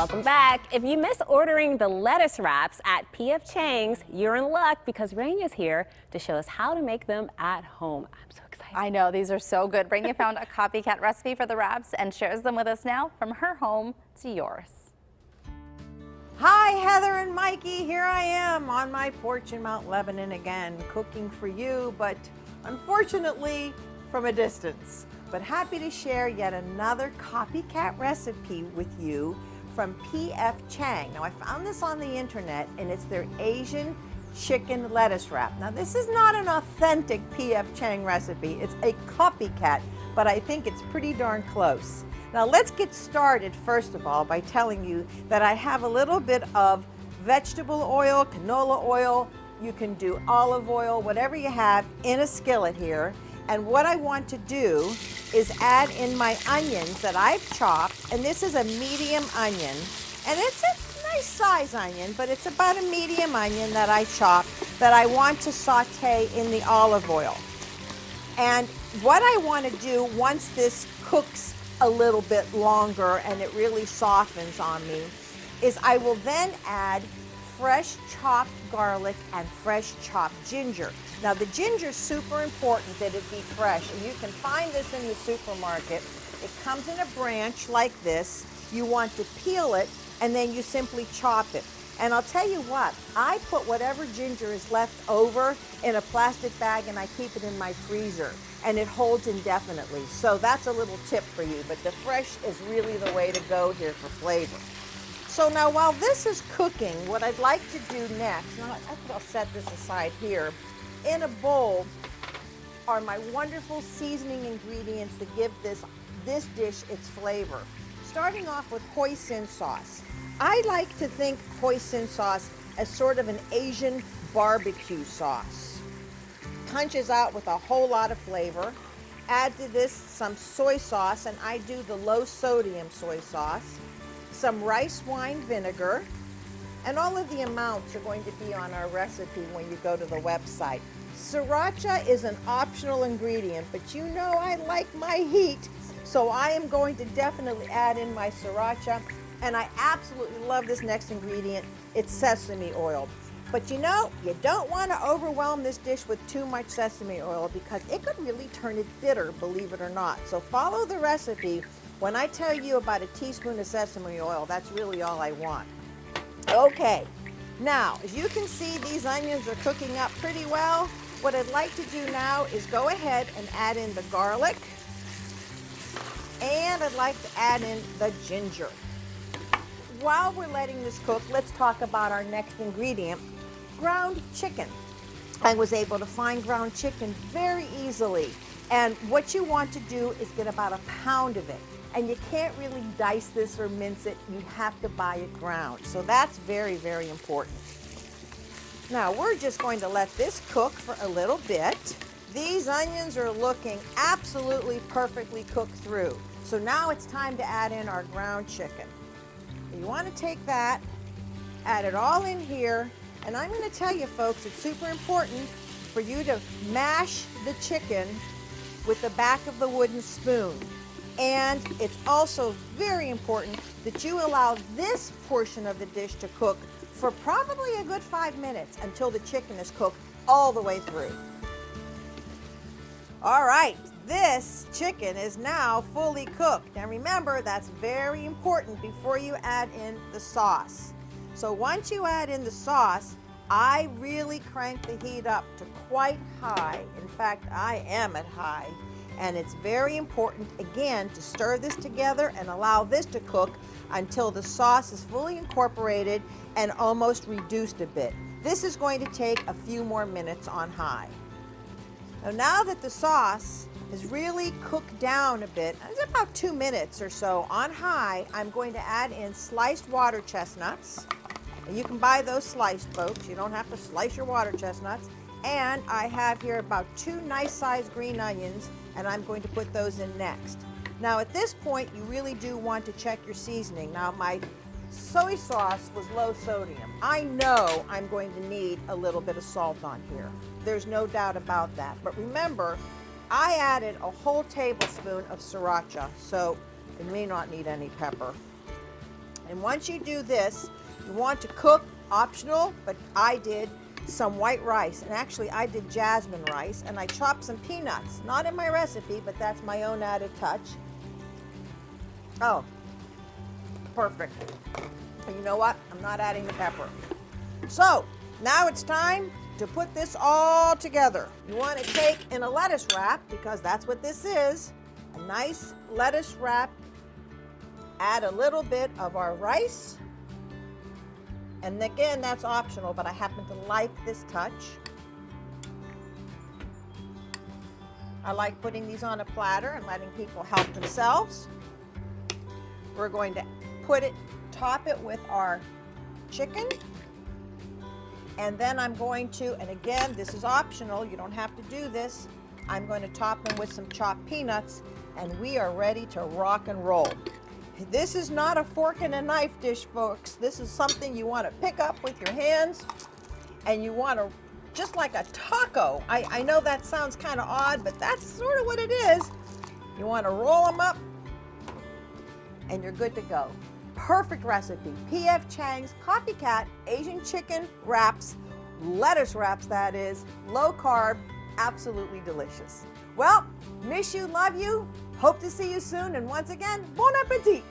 Welcome back. If you miss ordering the lettuce wraps at P.F. Chang's, you're in luck because Rania's here to show us how to make them at home. I'm so excited. I know, these are so good. Rania found a copycat recipe for the wraps and shares them with us now from her home to yours. Hi, Heather and Mikey. Here I am on my porch in Mount Lebanon again, cooking for you, but unfortunately from a distance. But happy to share yet another copycat recipe with you from P.F. Chang. Now, I found this on the internet, and it's their Asian chicken lettuce wrap. Now, this is not an authentic P.F. Chang recipe. It's a copycat, but I think it's pretty darn close. Now, let's get started, first of all, by telling you that I have a little bit of vegetable oil, canola oil. You can do olive oil, whatever you have, in a skillet here. And what I want to do is add in my onions that I've chopped, and this is a medium onion, and it's a nice size onion, but it's about a medium onion that I chopped that I want to saute in the olive oil. And what I want to do once this cooks a little bit longer and it really softens on me is I will then add fresh chopped garlic and fresh chopped ginger. Now, the ginger is super important that it be fresh, and you can find this in the supermarket. It comes in a branch like this. You want to peel it, and then you simply chop it. And I'll tell you what, I put whatever ginger is left over in a plastic bag, and I keep it in my freezer, and it holds indefinitely. So that's a little tip for you, but the fresh is really the way to go here for flavor. So now while this is cooking, what I'd like to do next, now I think I'll set this aside here, in a bowl are my wonderful seasoning ingredients that give this dish its flavor. Starting off with hoisin sauce. I like to think hoisin sauce as sort of an Asian barbecue sauce. Punches out with a whole lot of flavor. Add to this some soy sauce, and I do the low sodium soy sauce. Some rice wine vinegar, and all of the amounts are going to be on our recipe when you go to the website. Sriracha is an optional ingredient, but you know I like my heat, so I am going to definitely add in my sriracha, and I absolutely love this next ingredient. It's sesame oil. But you know, you don't want to overwhelm this dish with too much sesame oil because it could really turn it bitter, believe it or not. So follow the recipe. When I tell you about a teaspoon of sesame oil, that's really all I want. Okay, now, as you can see, these onions are cooking up pretty well. What I'd like to do now is go ahead and add in the garlic, and I'd like to add in the ginger. While we're letting this cook, let's talk about our next ingredient, ground chicken. I was able to find ground chicken very easily, and what you want to do is get about a pound of it. And you can't really dice this or mince it. You have to buy it ground. So that's very, very important. Now, we're just going to let this cook for a little bit. These onions are looking absolutely perfectly cooked through. So now it's time to add in our ground chicken. You want to take that, add it all in here, and I'm going to tell you, folks, it's super important for you to mash the chicken with the back of the wooden spoon. And it's also very important that you allow this portion of the dish to cook for probably a good 5 minutes until the chicken is cooked all the way through. All right, this chicken is now fully cooked. Now remember, that's very important before you add in the sauce. So once you add in the sauce, I really crank the heat up to quite high. In fact, I am at high. And it's very important, again, to stir this together and allow this to cook until the sauce is fully incorporated and almost reduced a bit. This is going to take a few more minutes on high. Now that the sauce is really cooked down a bit, it's about 2 minutes or so on high, I'm going to add in sliced water chestnuts. And you can buy those sliced, folks. You don't have to slice your water chestnuts. And I have here about 2 nice-sized green onions, and I'm going to put those in next. Now, at this point, you really do want to check your seasoning. Now, my soy sauce was low sodium. I know I'm going to need a little bit of salt on here. There's no doubt about that. But remember, I added a whole tablespoon of sriracha, so it may not need any pepper. And once you do this, you want to cook, optional, but I did some white rice. And actually I did jasmine rice, and I chopped some peanuts. Not in my recipe, but that's my own added touch. Oh, perfect. And you know what? I'm not adding the pepper. So now it's time to put this all together. You want to take in a lettuce wrap, because that's what this is, a nice lettuce wrap. Add a little bit of our rice. And again, that's optional, but I happen to like this touch. I like putting these on a platter and letting people help themselves. We're going to top it with our chicken. And then I'm going to, and again, this is optional, you don't have to do this. I'm going to top them with some chopped peanuts, and we are ready to rock and roll. This is not a fork and a knife dish, folks. This is something you want to pick up with your hands, and you want to, just like a taco. I know that sounds kind of odd, but that's sort of what it is. You want to roll them up, and you're good to go. Perfect recipe. P.F. Chang's Copycat Asian chicken wraps, lettuce wraps that is, low carb, absolutely delicious. Well, miss you, love you, hope to see you soon, and once again, bon appetit.